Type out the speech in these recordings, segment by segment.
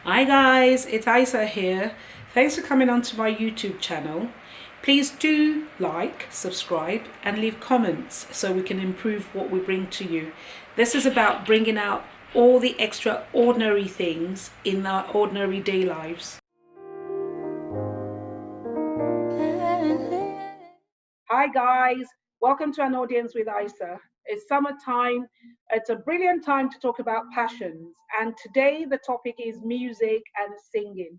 Hi guys, it's Isa here. Thanks for coming onto my YouTube channel. Please do like, subscribe, and leave comments so we can improve what we bring to you. This is about bringing out all the extraordinary things in our ordinary day lives. Hi guys, welcome to an audience with Isa. It's summertime. It's a brilliant time to talk about passions. And today the topic is music and singing.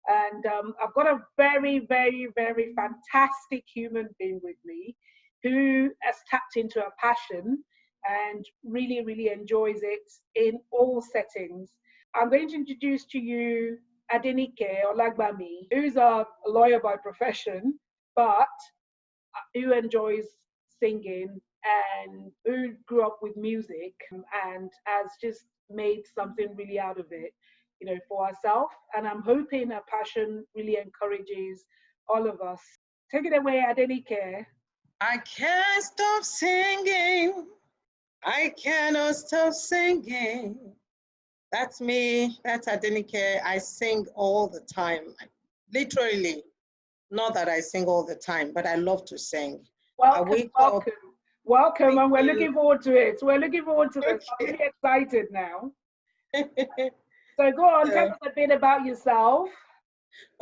And I've got a very fantastic human being with me who has tapped into a passion and really enjoys it in all settings. I'm going to introduce to you Adenike Olagbami, who's a lawyer by profession, but who enjoys singing and who grew up with music and has just made something really out of it, for herself. And I'm hoping her passion really encourages all of us. Take it away, Adenike. I can't stop singing. I cannot stop singing. That's me. That's Adenike. I sing all the time. Literally, not that I sing all the time, but I love to sing. I Welcome, wake up. welcome, Thank and we're you. looking forward to it. We're looking forward to this. I'm Okay. really excited now. So go on, tell So, us a bit about yourself.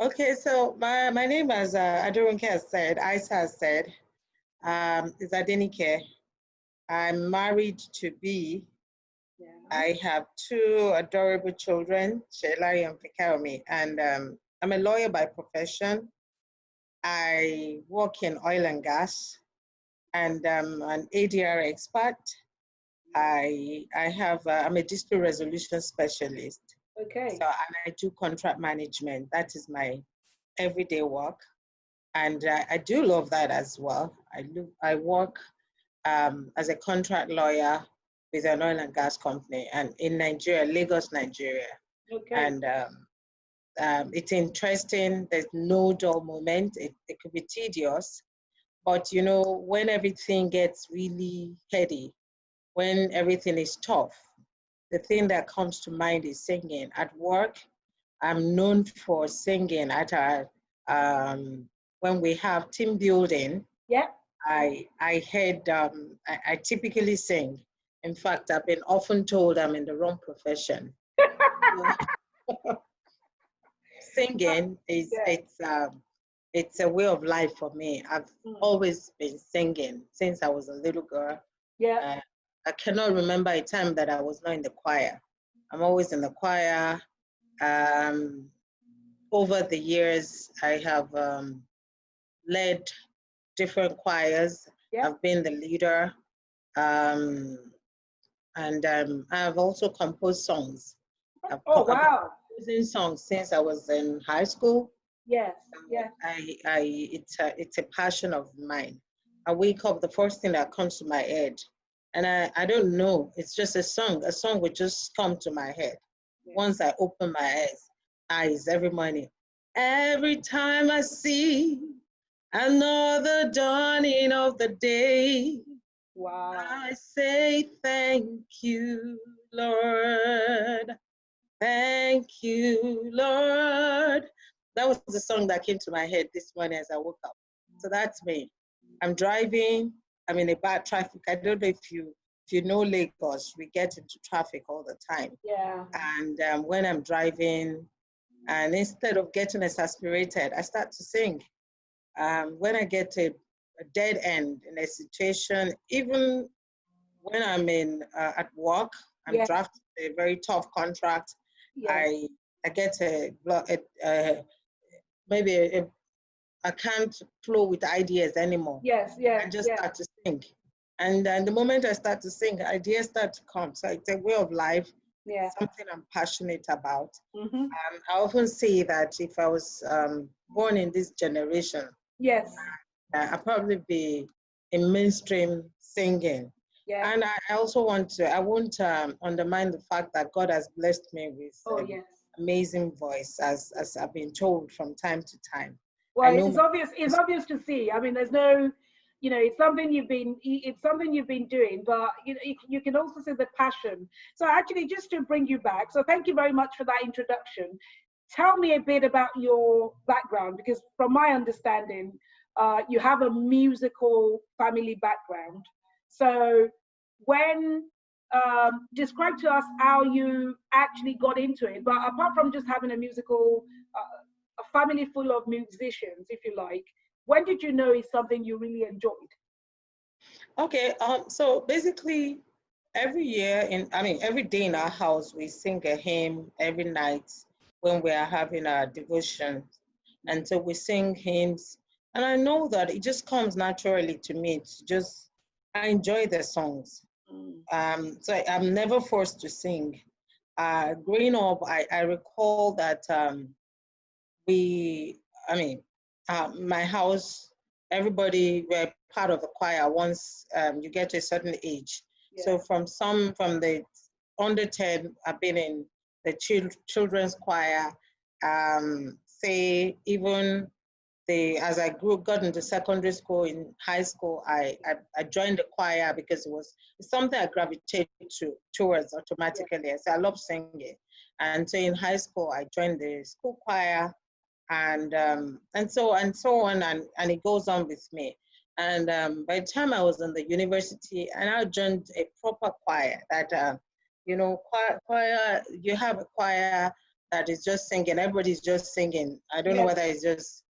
okay, so my name, as Adenike has said, Isa has said, is Adenike. I'm married to B. Yeah. I have two adorable children, Shelai and Fikaomi, and I'm a lawyer by profession. I work in oil and gas, and I'm an ADR expert. I'm a dispute resolution specialist. Okay. So, and I do contract management. That is my everyday work, and I do love that as well. I work as a contract lawyer with an oil and gas company and in Nigeria, Lagos, Nigeria. Okay. And it's interesting. There's no dull moment. It could be tedious, but when everything gets really heady, when everything is tough, the thing that comes to mind is singing. At work, I'm known for singing at our when we have team building. Yeah. I typically sing. In fact, I've been often told I'm in the wrong profession. Singing is Yeah. it's a way of life for me. I've always been singing since I was a little girl. Yeah. Uh, I cannot remember a time that I was not in the choir. I'm always in the choir. Um, Over the years, I have led different choirs. Yeah. I've been the leader. Um, and I've also composed songs. Oh I've been wow. composing songs since I was in high school. Yes. Yeah. It's a passion of mine. I wake up, the first thing that comes to my head, and I don't know, it's just a song. A song would just come to my head Yeah. once I open my eyes every morning. Every time I see another dawning of the day, Wow. I say thank you, Lord. Thank you, Lord. That was the song that came to my head this morning as I woke up. So that's me. I'm driving. I'm in a bad traffic. I don't know if you know Lagos, we get into traffic all the time. Yeah. And when I'm driving, and instead of getting exasperated, I start to sing. When I get a dead end in a situation, even when I'm at work, I'm Yeah. drafting a very tough contract. Yes. I get maybe I can't flow with ideas anymore. Yes. Yeah. I just Yeah. start to sing, and then the moment I start to sing, ideas start to come. So it's a way of life. Yeah. It's something I'm passionate about. Mm-hmm. I often say that if I was born in this generation, Yes. I'd probably be in mainstream singing. Yeah. And I also I won't undermine the fact that God has blessed me with Oh yes. amazing voice, as I've been told from time to time. I Well, know it's my obvious. It's obvious to see. I mean, there's no, you know, it's something you've been doing, but you can also see the passion. So actually, just to bring you back, so thank you very much for that introduction. Tell me a bit about your background, because from my understanding, you have a musical family background. So when describe to us how you actually got into it. But apart from just having a musical, a family full of musicians, if you like, when did you know it's something you really enjoyed? Okay, so basically every year every day in our house, we sing a hymn every night when we are having our devotion. And so we sing hymns. And I know that it just comes naturally to me. It's just, I enjoy the songs. So I'm never forced to sing. Growing up, I recall that we, I mean, my house, everybody were part of the choir once you get to a certain age. Yeah. So from the under 10, I've been in the children's choir. Say even as I got into secondary school, in high school, I joined the choir because it's something I gravitated towards automatically. Yeah. So I love singing. And so in high school, I joined the school choir, and so on, and it goes on with me. And by the time I was in the university, and I joined a proper choir that, choir, you have a choir that is just singing, everybody's just singing. I don't know whether it's just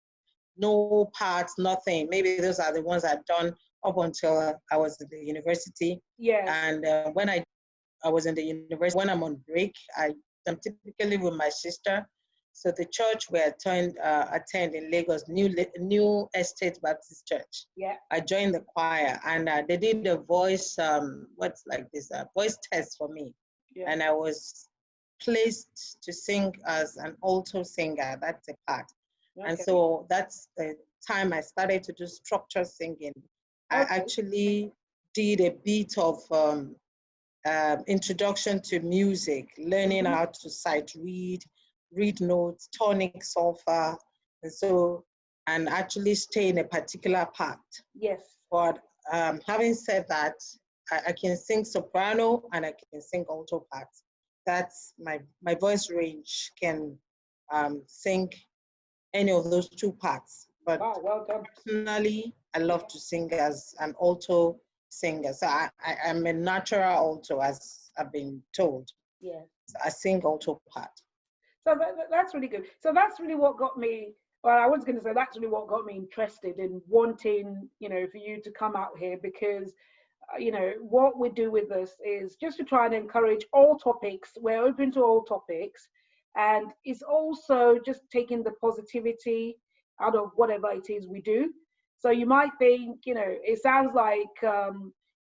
no parts, nothing. Maybe those are the ones I've done up until I was at the university. Yeah. And when I was in the university, when I'm on break, I'm typically with my sister. So the church we attend in Lagos, New Estate Baptist Church. Yeah. I joined the choir, and they did a voice, voice test for me. Yeah. And I was placed to sing as an alto singer. That's a part. Okay. And so that's the time I started to do structured singing. Okay. I actually did a bit of introduction to music, learning how to sight read notes, tonic, solfa, and actually stay in a particular part. Yes. But having said that, I can sing soprano and I can sing alto parts. That's my voice range can sing any of those two parts. But wow, well done. Personally, I love to sing as an alto singer. So I'm a natural alto, as I've been told. Yes. So I sing alto part. So that's really good. So that's really what got me, well, I was going to say that's really what got me interested in wanting, for you to come out here, because, what we do with this is just to try and encourage all topics. We're open to all topics. And it's also just taking the positivity out of whatever it is we do. So you might think, it sounds like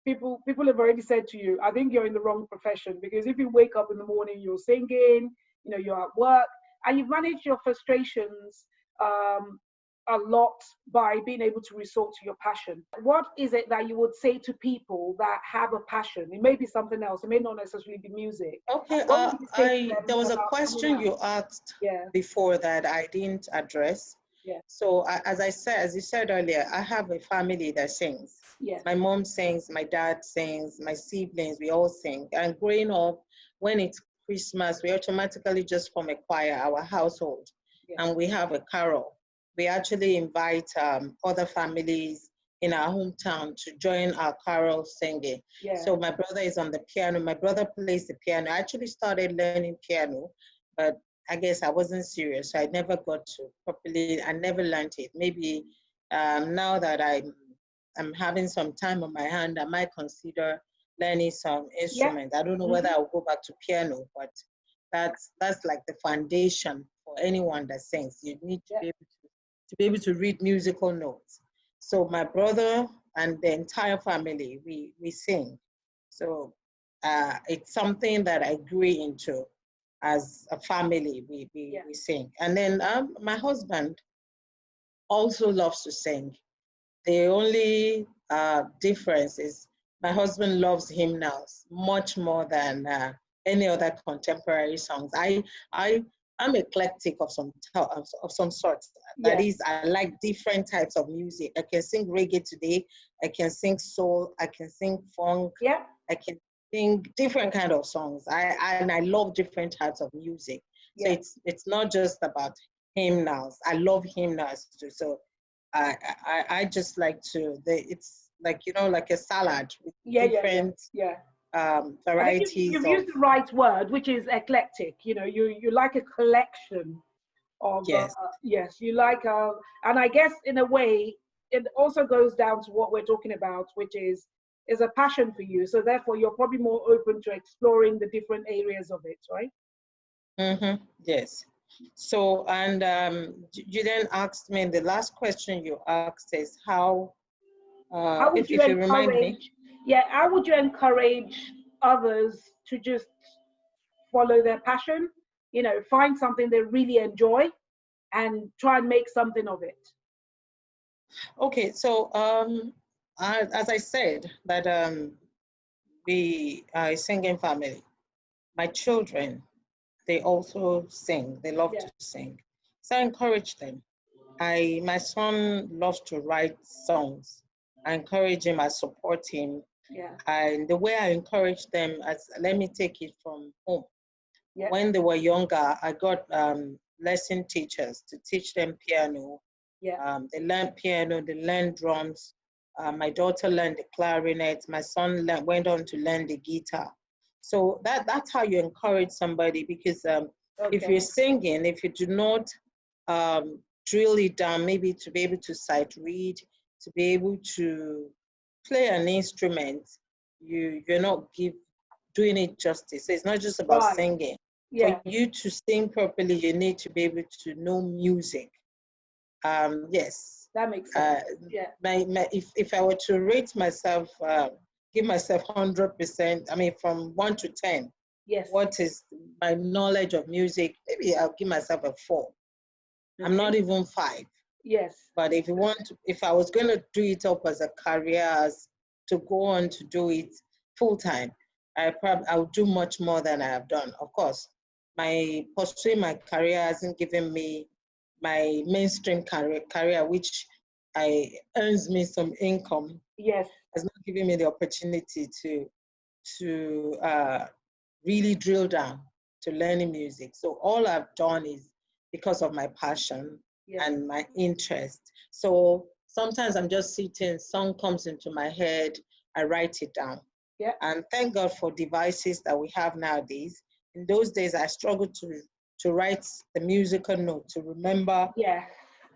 people have already said to you, I think you're in the wrong profession, because if you wake up in the morning, you're singing, you're at work, and you've managed your frustrations a lot by being able to resort to your passion. What is it that you would say to people that have a passion? It may be something else. It may not necessarily be music. Okay, there was a question you asked before that I didn't address. Yeah. So as you said earlier, I have a family that sings. Yeah. My mom sings, my dad sings, my siblings, we all sing. And growing up, when it's Christmas, we automatically just form a choir, our household, and we have a carol. We actually invite other families in our hometown to join our carol singing. Yeah. So my brother is on the piano. My brother plays the piano. I actually started learning piano, but I guess I wasn't serious. So I never got to properly, I never learned it. Maybe now that I'm having some time on my hand, I might consider learning some instrument. I don't know whether I'll go back to piano, but that's like the foundation for anyone that sings. You need to be able to read musical notes. So my brother and the entire family, we sing. So it's something that I grew into as a family. We sing. And then my husband also loves to sing. The only difference is my husband loves hymnals much more than any other contemporary songs. I I'm eclectic of some sort. That is, I like different types of music. I can sing reggae today. I can sing soul. I can sing funk. Yeah. I can sing different kind of songs. And I love different types of music. So Yeah. it's not just about hymnals. I love hymnals too. So I just like to. It's like, you know, like a salad with different I think varieties you've of. used the right word, which is eclectic. You know, you like a collection of Yes. yes, you like and I guess in a way it also goes down to what we're talking about, which is a passion for you. So therefore, you're probably more open to exploring the different areas of it, right? Mm-hmm. Yes. So, and you then asked me, the last question you asked is how, How would you if you remind me. encourage? Yeah, how would you encourage others to just follow their passion? You know, find something they really enjoy and try and make something of it. Okay, so as I said, that we are a singing family. My children, they also sing. They love Yeah, to sing. So I encourage them. My son loves to write songs. I encourage him, I support him. yeah, And the way I encourage them, let me take it from home. yeah, When they were younger, I got lesson teachers to teach them piano. yeah. They learned piano, they learned drums. My daughter learned the clarinet. My son went on to learn the guitar. So that's how you encourage somebody, because if Okay. you're singing, if you do not drill it down, maybe to be able to sight read, to be able to play an instrument, you're not doing it justice. So it's not just about Right. singing. For Yeah, you to sing properly, you need to be able to know music. Yes. that makes sense. Uh, Yeah. if I were to rate myself, give myself 100%, I mean, from 1 to 10, Yes. what is my knowledge of music? Maybe I'll give myself a 4. I'm Okay. not even 5. Yes. But if I was going to do it up as a career, as to go on to do it full time, I would do much more than I have done. Of course, my pursuing my career hasn't given me my mainstream career, which earns me some income, Yes. has not given me the opportunity to really drill down to learning music. So all I've done is because of my passion Yes. and my interest. So sometimes I'm just sitting, song comes into my head, I write it down. Yeah. And thank God for devices that we have nowadays. In those days, I struggled to write the musical note, to remember Yeah.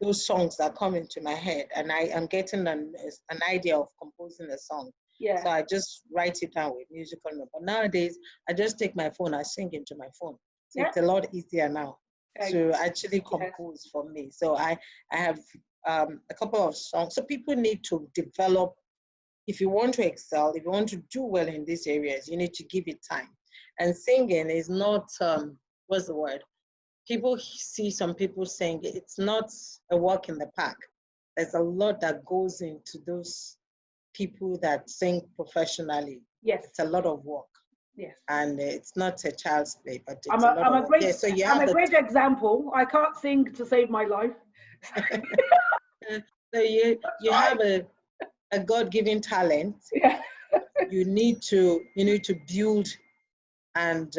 those songs that come into my head, and I am getting an idea of composing a song. Yeah. So I just write it down with musical note. But nowadays, I just take my phone, I sing into my phone. So Yeah. it's a lot easier now to actually Yes. compose for me. So I have a couple of songs. So people need to develop. If you want to excel, if you want to do well in these areas, you need to give it time. And singing is not, what's the word? People see some people saying it's not a walk in the park. There's a lot that goes into those people that sing professionally. Yes. It's a lot of work, Yes. and it's not a child's play, but I'm it's a a lot I'm of a work. great Yeah, so you I'm have a great example. I can't sing to save my life. so That's you right. have a God-given talent. Yeah. You need to build and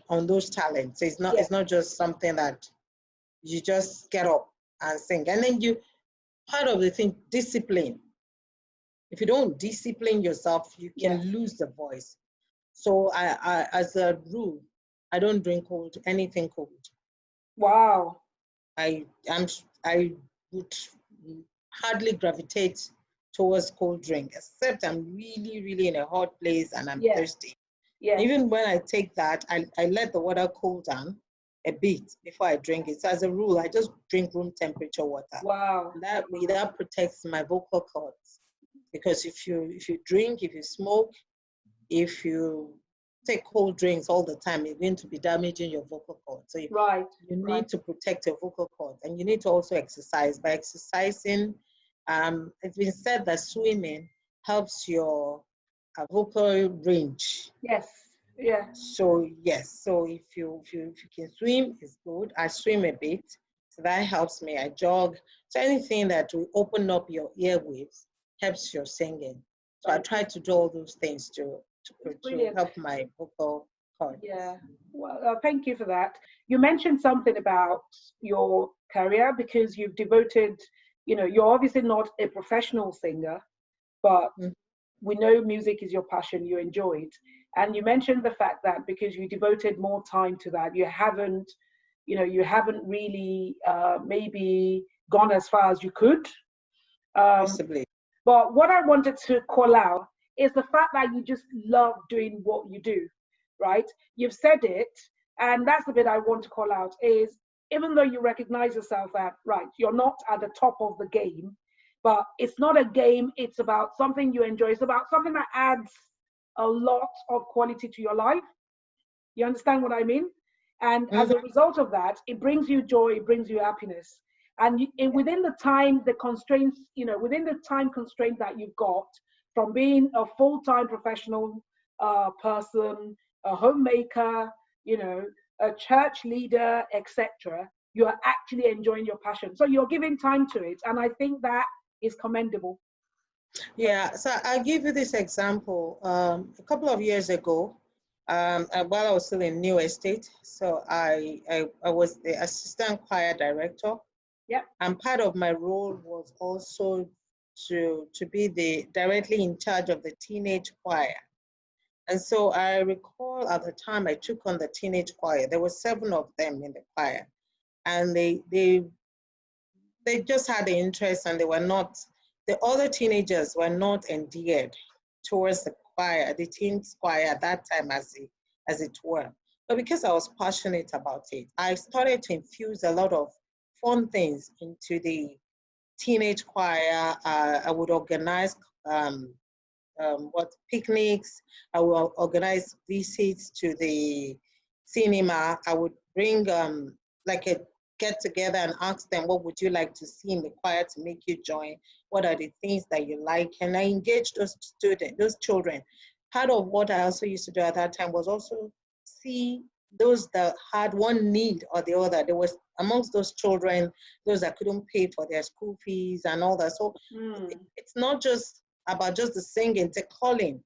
on those talents. So Yes. it's not just something that you just get up and sing. And then part of the thing, discipline. If you don't discipline yourself, you Yeah. can lose the voice. So as a rule, I don't drink anything cold. Wow. I would hardly gravitate towards cold drink, except I'm really, really in a hot place and I'm Yeah. thirsty. Yes. Even when I take that, I let the water cool down a bit before I drink it. So as a rule, I just drink room temperature water. Wow. And that protects my vocal cords. Because if you drink, if you smoke, if you take cold drinks all the time, you're going to be damaging your vocal cords. So Right. you Right. need to protect your vocal cords, and you need to also exercise. By exercising, it's been said that swimming helps your vocal range. Yes. Yeah. So yes, so if you can swim, it's good. I swim a bit, so that helps me. I jog. So anything that will open up your airwaves helps your singing. So I Right. try to do all those things It's to brilliant. help my vocal cords. Yeah. Well, thank you for that. You mentioned something about your career because you've devoted, you're obviously not a professional singer, but Mhm. we know music is your passion, you enjoy it. And you mentioned the fact that because you devoted more time to that, you haven't really maybe gone as far as you could. Um, Possibly. but what I wanted to call out is the fact that you just love doing what you do, right? You've said it, and that's the bit I want to call out is even though you recognize yourself that, right, you're not at the top of the game, but it's not a game, it's about something you enjoy. It's about something that adds a lot of quality to your life. You understand what I mean? And as a Mhm. result of that, it brings you joy, it brings you happiness. And within the time, the constraints, within the time constraint that you've got from being a full time professional person, a homemaker, you know, a church leader, etc., you are actually enjoying your passion. So you're giving time to it. And I think that is commendable. Yeah, so I'll give you this example. A couple of years ago, while I was still in New Estate, so I was the assistant choir director, Yep. and part of my role was also to be the directly in charge of the teenage choir. And so I recall at the time I took on the teenage choir, there were 7 of them in the choir, and they just had the interest, and the other teenagers were not endeared towards the choir, the teens choir at that time as it were. But because I was passionate about it, I started to infuse a lot of fun things into the teenage choir. I would organize what picnics. I will organize visits to the cinema. I would bring like a get together and ask them, what would you like to see in the choir to make you join? What are the things that you like? And I engage those children. Part of what I also used to do at that time was also see those that had one need or the other. There was amongst those children, those that couldn't pay for their school fees and all that. So Mm. it's not just about just the singing, it's a calling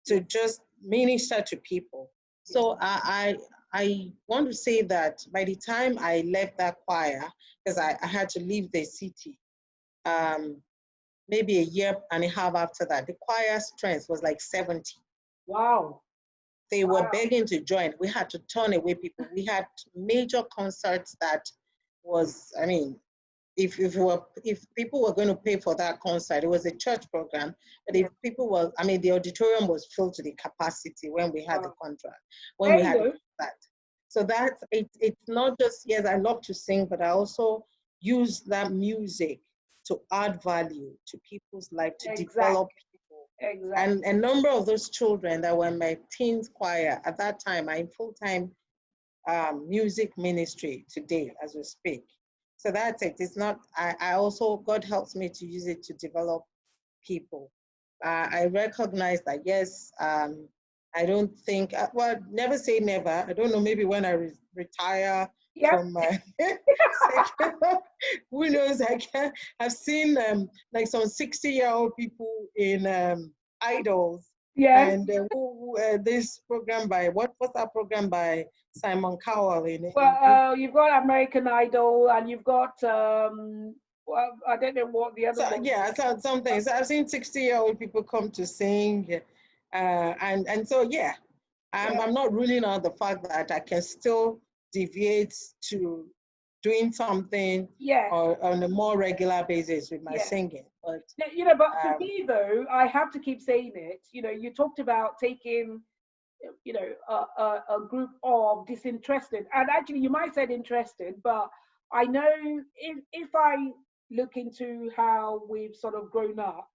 Yeah. to just minister to people. Yeah. So I want to say that by the time I left that choir, because I had to leave the city, um, maybe a year and a half after that, the choir strength was like 70. Wow. They were Wow. begging to join. We had to turn away people. We had major concerts that was, I mean, if people were going to pay for that concert, it was a church program. But Yeah. if people were, I mean, the auditorium was filled to the capacity when we had the Wow. contract, when There we you had the go. concert. So that's it. It's not just yes, I love to sing, but I also use that music to add value to people's life, to develop Exactly. people. And Exactly. a number of those children that were in my teens choir at that time are in full-time music ministry today as we speak. So that's it. It's not, I also, God helps me to use it to develop people. I recognize that, yes, I don't think, well, never say never. I don't know, maybe when I retire Yep. from my who knows, I've seen like some 60-year-old people in Idols Yes. and this program by, what's that program by Simon Cowell in Well, you've got American Idol, and you've got well, I don't know what the other so one yeah, is. so some things. I've seen 60-year-old people come to sing, and so yeah, Yeah. I'm not ruling out the fact that I can still deviate to doing something Yes. or on a more regular basis with my Yes. singing. But But for um, me though, I have to keep saying it. You talked about taking, a group of disinterested, and actually you might say interested, but I know if I look into how we've sort of grown up,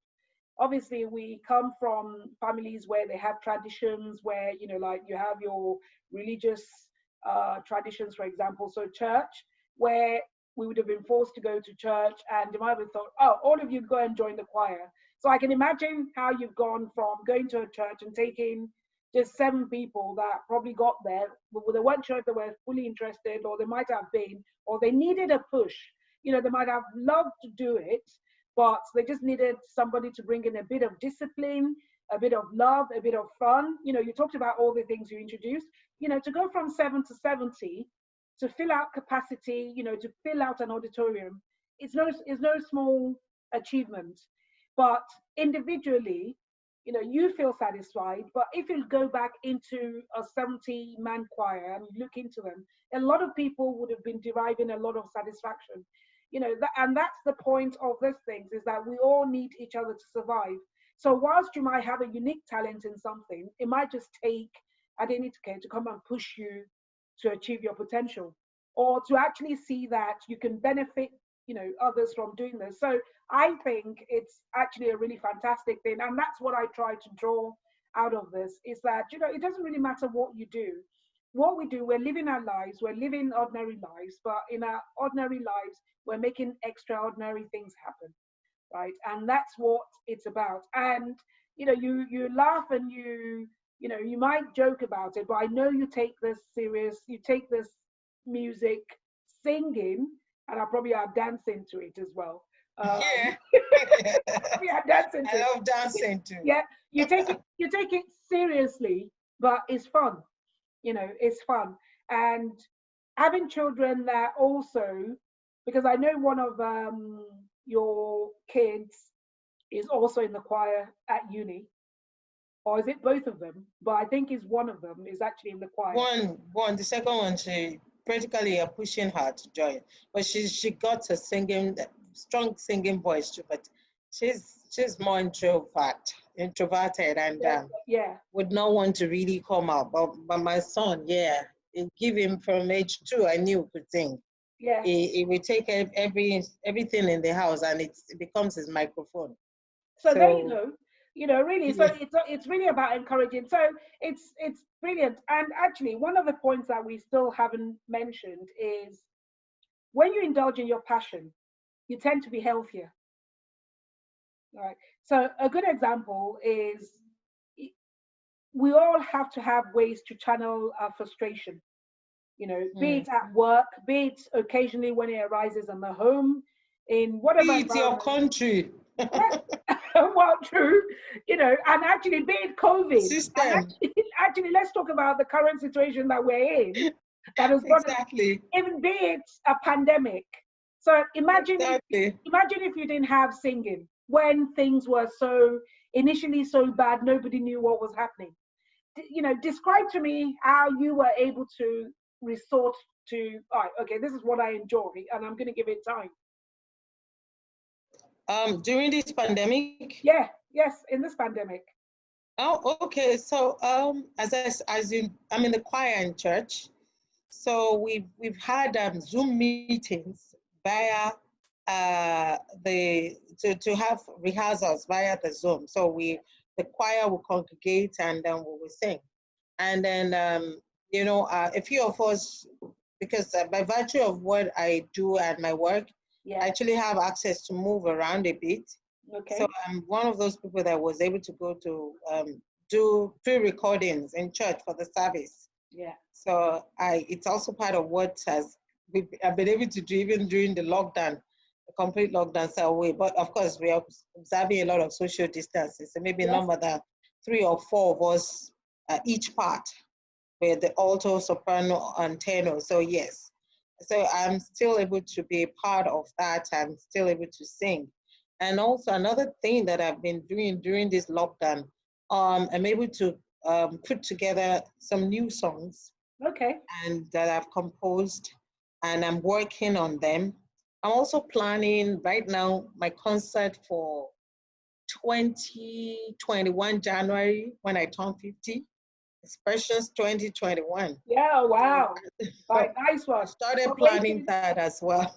obviously we come from families where they have traditions where, like you have your religious traditions, for example, so church, where we would have been forced to go to church, and you might have thought, oh, all of you go and join the choir. So I can imagine how you've gone from going to a church and taking just 7 people that probably got there, but they weren't sure if they were fully interested, or they might have been, or they needed a push. You know, they might have loved to do it, but they just needed somebody to bring in a bit of discipline, a bit of love, a bit of fun. You know, you talked about all the things you introduced. You know, to go from 7 to 70, to fill out capacity, you know, to fill out an auditorium, it's no small achievement. But individually, you know, you feel satisfied. But if you go back into a 70-man choir and you look into them, a lot of people would have been deriving a lot of satisfaction. You know, and that's the point of these things, is that we all need each other to survive. So whilst you might have a unique talent in something, it might just take Adenike to come and push you to achieve your potential, or to actually see that you can benefit, you know, others from doing this. So I think it's actually a really fantastic thing, and that's what I try to draw out of this, is that, you know, it doesn't really matter what you do. What we do, we're living our lives, we're living ordinary lives, but in our ordinary lives, we're making extraordinary things happen, right? And that's what it's about. And you know, you laugh and you know, you might joke about it, but I know you take this serious. You take this music, singing, and I probably are dancing to it as well. Yeah. Probably are dancing to I it. love dancing too. Yeah, you take it seriously, but it's fun. You know, it's fun. And having children that also, because I know one of your kids is also in the choir at uni, or is it both of them? But I think it's one of them is actually in the choir. One. The second one, she practically are pushing her to join, but she got a strong singing voice too. But she's more introverted, and Yeah. would not want to really come out. But my son, yeah, it give him from age 2. I knew he could sing. Yeah. He would take everything in the house, and it becomes his microphone. So there you go. You know, really. So it's really about encouraging. So it's brilliant. And actually, one of the points that we still haven't mentioned is, when you indulge in your passion, you tend to be healthier. Right. So a good example is, we all have to have ways to channel our frustration. You know, be it at work, be it occasionally when it arises in the home, in whatever. Be it your country. Well, true. You know, and actually, be it COVID. System. Actually, let's talk about the current situation that we're in. That has got exactly. Even be it a pandemic. So imagine, exactly. Imagine if you didn't have singing when things were initially so bad, nobody knew what was happening. You know, describe to me how you were able to resort to, all right, okay, this is what I enjoy, and I'm going to give it time. During this pandemic? Yeah, yes, in this pandemic. Oh, okay. So I'm in the choir in church. So we've had Zoom meetings via to have rehearsals via the Zoom. So the choir will congregate, and then we will sing. And then you know, a few of us, because by virtue of what I do and my work, I actually have access to move around a bit. Okay. So I'm one of those people that was able to go to do pre-recordings in church for the service. Yeah. So it's also part of what I've been able to do even during the lockdown, the complete lockdown away. But of course, we are observing a lot of social distancing. So maybe no more than 3 or 4 of us each part, with the alto, soprano, and tenor. So yes, so I'm still able to be a part of that. I'm still able to sing. And also another thing that I've been doing during this lockdown, I'm able to put together some new songs. Okay. And that I've composed, and I'm working on them. I'm also planning right now my concert for 2021 January, when I turn 50. Expressions 2021. Yeah, wow. Right, nice one. I started planning that as well.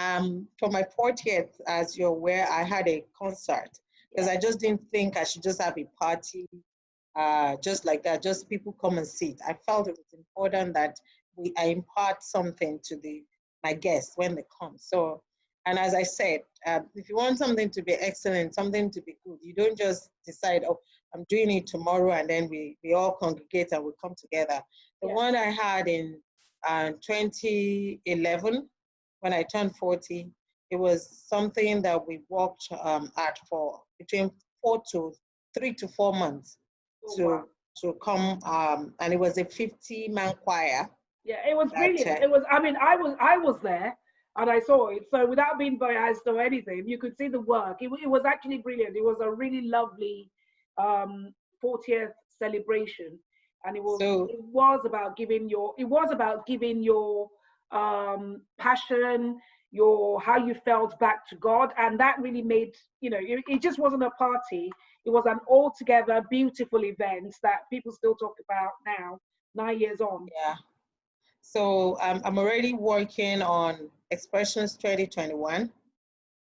For my 40th, as you're aware, I had a concert, because I just didn't think I should just have a party just like that, just people come and sit. I felt it was important that I impart something to my guests when they come. So, and as I said, if you want something to be excellent, something to be good, you don't just decide, oh, I'm doing it tomorrow, and then we all congregate and we come together. The one I had in 2011, when I turned 40, it was something that we worked at for between 3 to 4 months to come, and it was a 50-man choir. Yeah, it was brilliant. It was, I mean, I was there and I saw it. So without being biased or anything, you could see the work. It was actually brilliant. It was a really lovely 40th celebration. And it was about giving your passion, how you felt back to God. And that really made, it just wasn't a party. It was an altogether beautiful event that people still talk about now, 9 years on. Yeah. So I'm already working on Expressions 2021.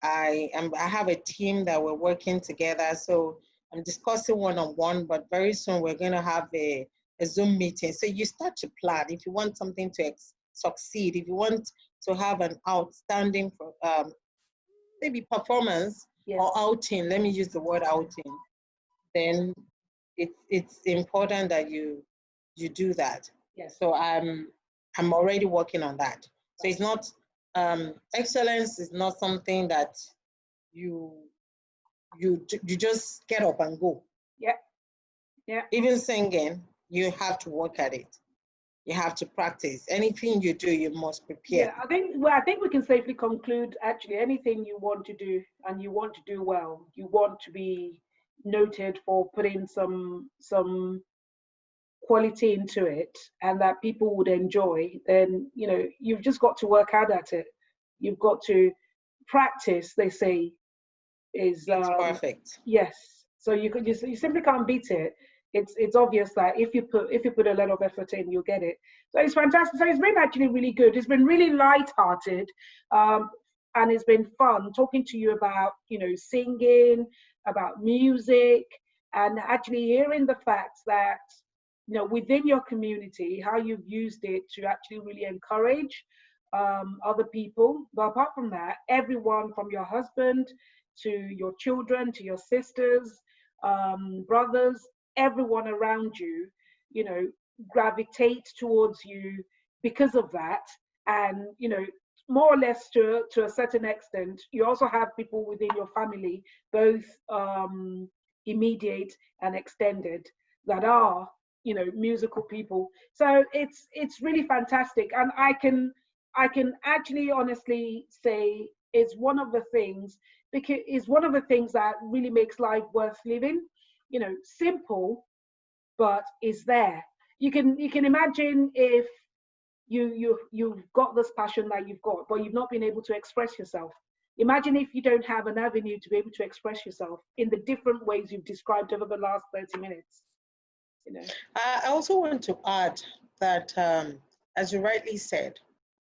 I have a team that we're working together. So I'm discussing one-on-one, but very soon we're going to have a Zoom meeting. So you start to plan. If you want something to succeed, if you want to have an outstanding maybe performance or outing, let me use the word outing, then it's important that you do that. Yes. So I'm already working on that. So it's not excellence is not something that you just get up and go. Yeah. Yeah. Even singing, you have to work at it. You have to practice. Anything you do, you must prepare. Yeah, I think we can safely conclude, actually, anything you want to do and you want to do well, you want to be noted for putting some quality into it and that people would enjoy, then you've just got to work hard at it. You've got to practice, they say, is perfect. Yes. So you simply can't beat it. It's obvious that if you put a lot of effort in, you'll get it. So it's fantastic. So it's been actually really good. It's been really light-hearted, and it's been fun talking to you about singing, about music, and actually hearing the fact that within your community, how you've used it to actually really encourage other people. But apart from that, everyone from your husband to your children, to your sisters, brothers, everyone around you, gravitate towards you because of that. And, more or less to a certain extent, you also have people within your family, both immediate and extended, that are, musical people. So it's really fantastic. And I can actually honestly say it's one of the things, because it's one of the things that really makes life worth living. Simple, but is there. You can imagine if you've got this passion that you've got, but you've not been able to express yourself. Imagine if you don't have an avenue to be able to express yourself in the different ways you've described over the last 30 minutes. I also want to add that, as you rightly said,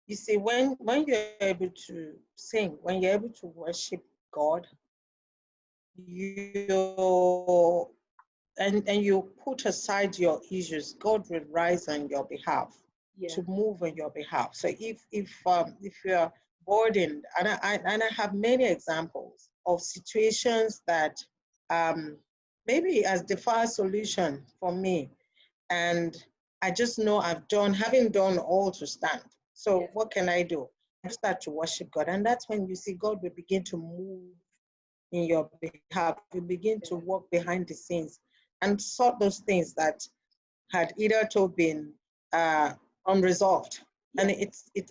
you see, when you're able to sing, when you're able to worship God, and you put aside your issues, God will rise on your behalf, to move on your behalf. So if you're burdened, and I have many examples of situations that maybe as the fast solution for me, and I just know having done all to stand. So what can I do? I start to worship God, and that's when you see God will begin to move in your behalf. You begin to walk behind the scenes and sort those things that had either been unresolved. And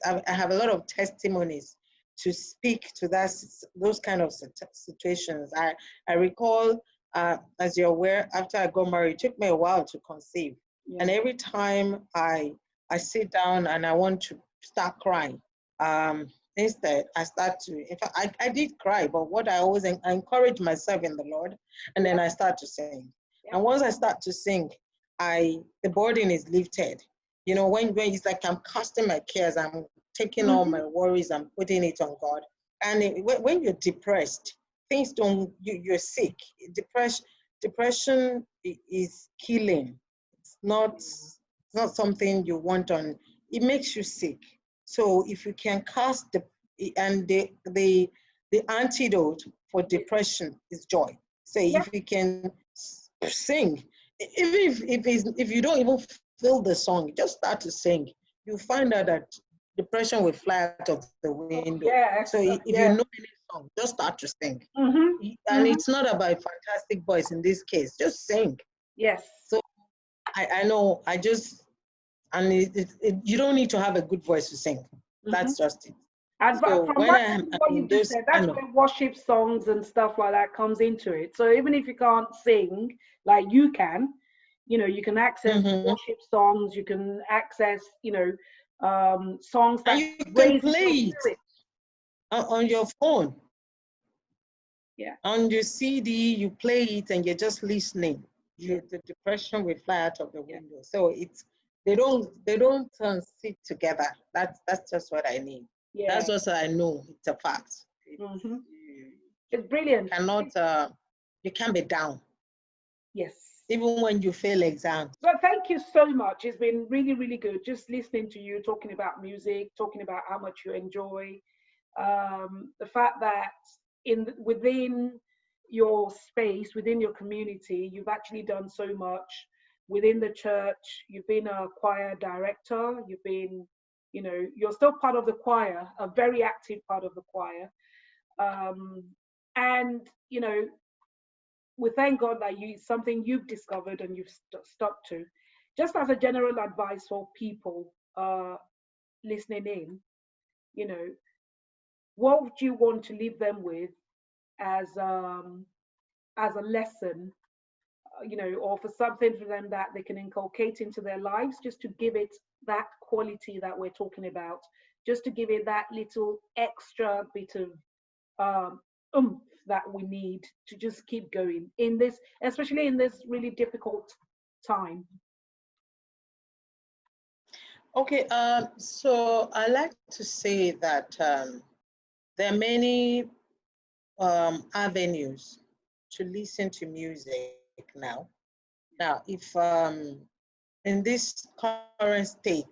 I have a lot of testimonies to speak to those kind of situations. I recall, as you're aware, after I got married, it took me a while to conceive. And every time I sit down and I want to start crying, instead, I start to, in fact, I did cry, but what I always encourage myself in the Lord, and then I start to sing. And once I start to sing, the burden is lifted. When it's like I'm casting my cares, I'm taking all my worries, I'm putting it on God. And when you're depressed, things you're sick. Depression is killing. It's not something you want on. It makes you sick. So if you can cast the antidote for depression is joy. So if you can sing. Even if you don't even feel the song, just start to sing. You find out that depression will fly out of the window. Yeah, So if you know any song, just start to sing. And it's not about a fantastic voice in this case. Just sing. Yes. So I know. You don't need to have a good voice to sing. That's just it. And so from when what you just said, that's where worship songs and stuff like that comes into it. So even if you can't sing like you can, you can access worship songs, you can access, songs that you can play it on your phone. Yeah. On your CD, you play it and you're just listening. The depression will fly out of the window. So they don't sit together. That's just what I need. Yeah. That's what I know. It's a fact. It's brilliant. You can't be down. Yes. Even when you fail exams. So thank you so much. It's been really, really good just listening to you, talking about music, talking about how much you enjoy. The fact that within your space, within your community, you've actually done so much. Within the church, you've been a choir director, you've been, you're still part of the choir, a very active part of the choir. And, we thank God that it's something you've discovered and you've stuck to. Just as a general advice for people listening in, what would you want to leave them with as a lesson, or for something for them that they can inculcate into their lives, just to give it that quality that we're talking about, just to give it that little extra bit of oomph that we need to just keep going in this, especially in this really difficult time? Okay, so I like to say that there are many avenues to listen to music now. Now, if in this current state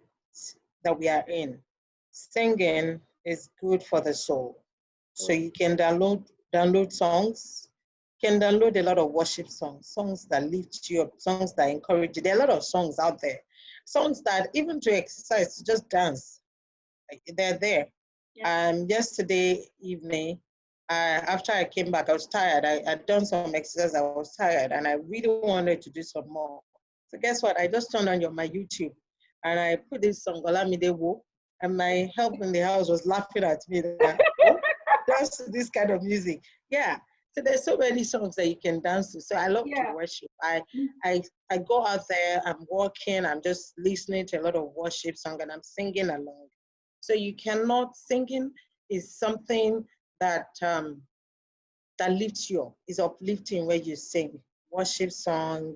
that we are in, singing is good for the soul. So you can download songs, can download a lot of worship songs that lift you up, songs that encourage you. There are a lot of songs out there, songs that even to exercise, to just dance, they're there. Yesterday evening, after I came back, I was tired. I'd done some exercise, I was tired, and I really wanted to do some more. So guess what? I just turned on my YouTube, and I put this song, Olamide Wo, and my help in the house was laughing at me that, oh, dance to this kind of music. Yeah. So there's so many songs that you can dance to. So I love to worship. I go out there, I'm walking, I'm just listening to a lot of worship song and I'm singing along. So singing is something that that lifts you up, is uplifting when you sing. Worship song,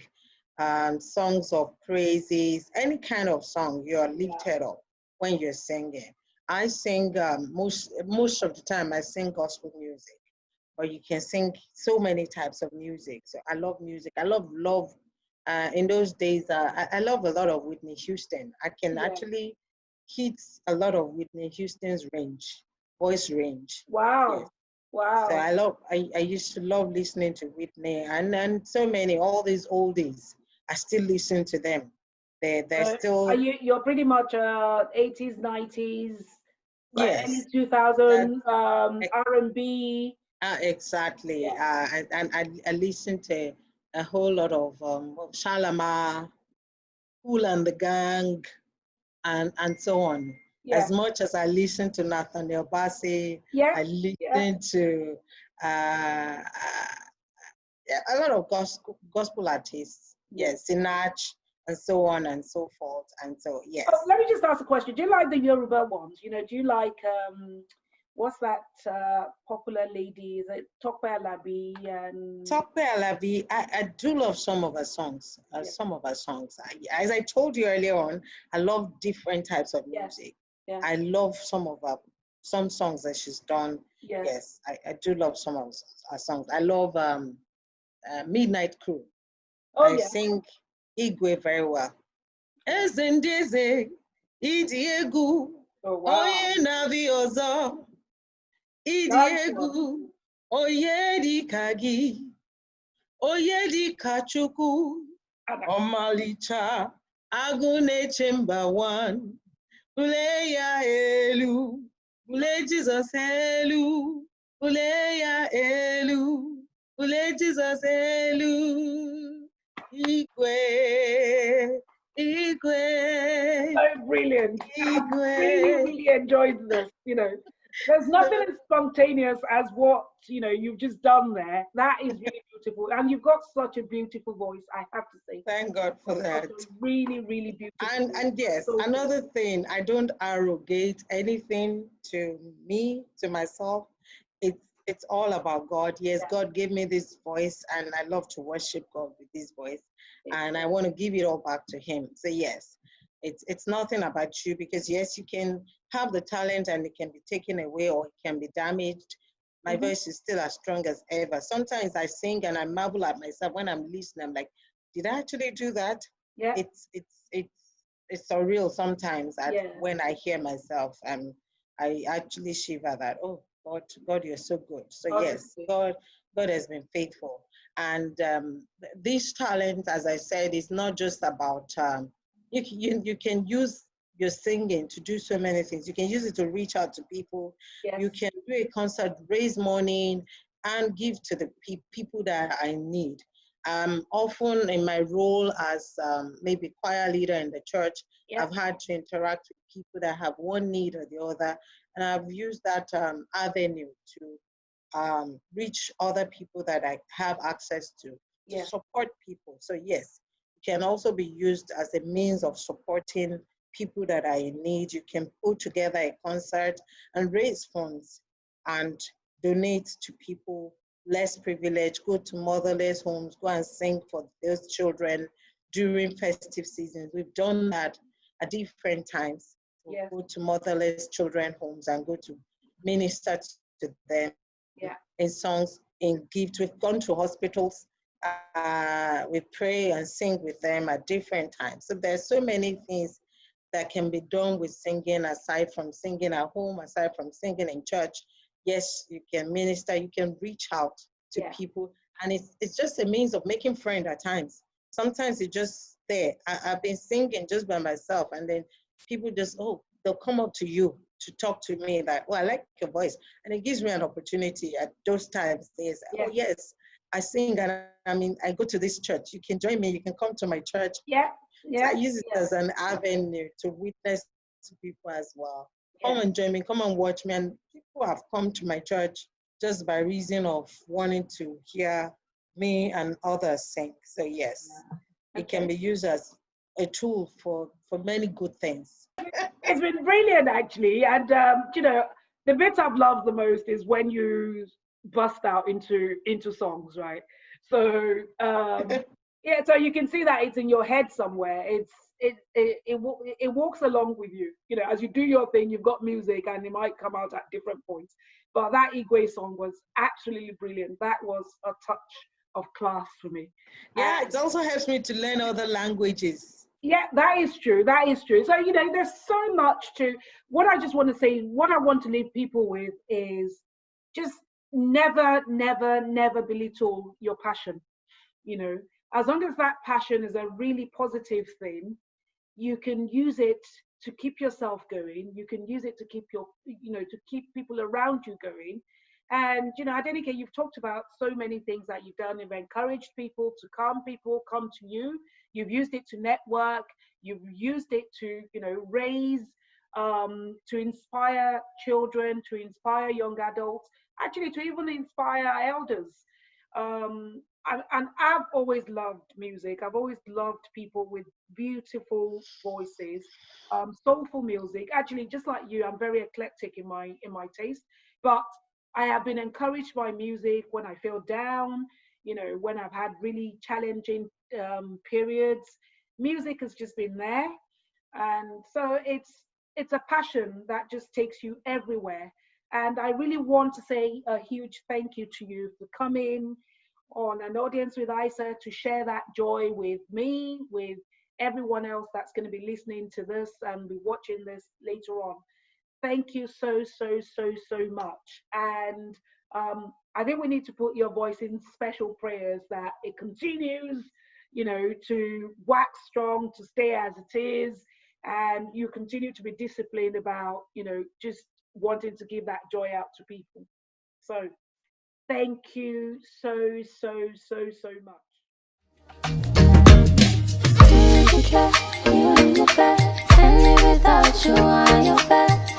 songs of praises, any kind of song, you're lifted up when you're singing. I sing, most of the time I sing gospel music, but you can sing so many types of music. So I love music. I love. In those days, I love a lot of Whitney Houston. I can actually hit a lot of Whitney Houston's voice range. Wow. Yes. Wow. So I used to love listening to Whitney and so many, all these oldies. I still listen to them. They're still. You're pretty much 80s, 90s, yes, early 2000s, R&B. Exactly. And I listen to a whole lot of Shalama, Kool and the Gang, and so on. As much as I listen to Nathaniel Bassey, I listen to a lot of gospel artists. Yes, Sinach, and so on and so forth. And so, yes. Oh, let me just ask a question. Do you like the Yoruba ones? Do you like, what's that popular lady? Is it Tope Alabi? Tope Alabi, I do love some of her songs. Some of her songs. As I told you earlier on, I love different types of music. I love some songs that she's done. Yes, I do love some of her songs. I love Midnight Crew. I sing Igwe very well. Ezendeze, Idiegu, Oye Navi Ozo, Idiegu, Oye Dikagi, Oyedi Kachuku, Omalicha, Agune Chamber One, Buleya Elu, Bule Jesus Elu, Buleya Elu, Bule Jesus Elu, Igwe, Igwe, So brilliant. I really, Igwe. really enjoyed this. You know, there's nothing as spontaneous as what, you know, you've just done there. That is really beautiful. And you've got such a beautiful voice, I have to say. Thank God for Such that. a really, really beautiful voice. And yes, So another thing, I don't arrogate anything to me, to myself. It's all about God. Yes, yeah, God gave me this voice, and I love to worship God with this voice, it's and I want to give it all back to Him. So yes, it's nothing about you, because yes, you can have the talent and it can be taken away or it can be damaged. My voice is still as strong as ever. Sometimes I sing and I marvel at myself when I'm listening. I'm like, did I actually do that? yeah, It's surreal sometimes yeah. when I hear myself, and I actually shiver that, oh God, you're so good. So yes, Honestly, God has been faithful. And this talent, as I said, is not just about you can use your singing to do so many things. You can use it to reach out to people. yes, You can do a concert, raise money, and give to the people that are in need. Often in my role as maybe choir leader in the church, yeah, I've had to interact with people that have one need or the other, and I've used that avenue to reach other people that I have access to yeah, support people. So yes, it can also be used as a means of supporting people that are in need. You can put together a concert and raise funds and donate to people less privileged, go to motherless homes, go and sing for those children during festive seasons. We've done that at different times. We'll yes, go to motherless children homes and go to minister to them yeah, in songs, in gift. We've gone to hospitals. We pray and sing with them at different times. So there's so many things that can be done with singing, aside from singing at home, aside from singing in church. Yes, you can minister, you can reach out to yeah, people, and it's just a means of making friends at times. Sometimes it's just there. I've been singing just by myself, and then people just, oh, they'll come up to you to talk to me like, oh, I like your voice. And it gives me an opportunity at those times. They say, yeah, oh, yes, I sing, and I mean, I go to this church. You can join me, you can come to my church. yeah, So yeah, I use it yeah, as an avenue to witness to people as well. Come yeah. and join me, come and watch me. And people have come to my church just by reason of wanting to hear me and others sing. So yes, it can Okay. be used as a tool for many good things. It's been brilliant, actually. And, you know, the bit I've loved the most is when you bust out into songs, right? So, yeah, so you can see that it's in your head somewhere. It walks along with you. You know, as you do your thing, you've got music, and it might come out at different points. But that Igwe song was absolutely brilliant. That was a touch of class for me. Yeah, it also helps me to learn other languages. Yeah, that is true. That is true. So, you know, there's so much to what I just want to say. What I want to leave people with is just never, never, never belittle your passion. You know, as long as that passion is a really positive thing, you can use it to keep yourself going. You can use it to keep to keep people around you going. And, you know, Adenike, you've talked about so many things that you've done. You've encouraged people come to you. You've used it to network. You've used it to, you know, raise, to inspire children, to inspire young adults, actually to even inspire elders. And I've always loved music. I've always loved people with beautiful voices, soulful music. Actually, just like you, I'm very eclectic in my taste. But I have been encouraged by music when I feel down. You know, when I've had really challenging periods. Music has just been there, and so it's a passion that just takes you everywhere. And I really want to say a huge thank you to you for coming on An Audience with ISAA to share that joy with me, with everyone else that's going to be listening to this and be watching this later on. Thank you so, so, so, so much. And I think we need to put your voice in special prayers that it continues, to wax strong, to stay as it is, and you continue to be disciplined about, just wanting to give that joy out to people. So thank you so, so, so, so much. You and your fair, can't live without you and your fair.